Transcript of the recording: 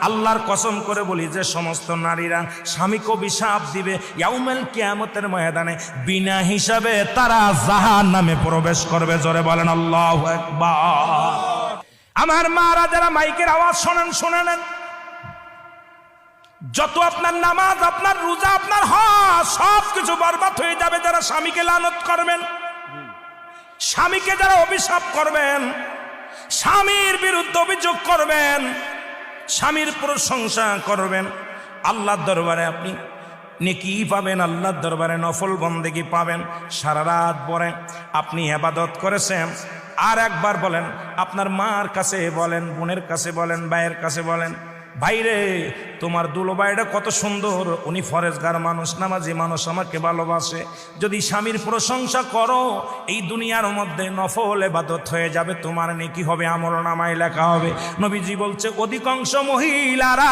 আল্লাহর কসম করে বলি যে সমস্ত নারীরা স্বামীকে অভিশাপ দিবে ইয়াউমুল কিয়ামতের ময়দানে বিনা হিসাবে তারা জাহান্নামে প্রবেশ করবে। জোরে বলেন আল্লাহু আকবার। আমার মারা যারা মাইকের আওয়াজ শোনেন, শুনে নেন, যত আপনার নামাজ, আপনার রোজা, আপনার হজ সব কিছু বরবাদ হয়ে যাবে যারা স্বামীকে লানত করবেন, স্বামীকে যারা অভিশাপ করবেন, স্বামীর বিরুদ্ধে অভিযোগ করবেন, স্বামীর প্রশংসা করবেন। আল্লাহর দরবারে আপনি নেকি পাবেন, আল্লাহর দরবারে নফল বন্দেগী পাবেন। সারা রাত পরে আপনি ইবাদত করেছেন, আর একবার বলেন, আপনার মার কাছে বলেন, বোনের কাছে বলেন, ভাইয়ের কাছে বলেন, ভাইরে তোমার দুলোবাইটা কত সুন্দর, উনি ফরেজগার মানুষ, নামাজি মানুষ, আমাকে ভালোবাসে। যদি স্বামীর প্রশংসা করো, এই দুনিয়ার মধ্যে নফল ইবাদত হয়ে যাবে, তোমার নেকি হবে, আমলনামায় লেখা হবে। নবীজি বলছে অধিকাংশ মহিলারা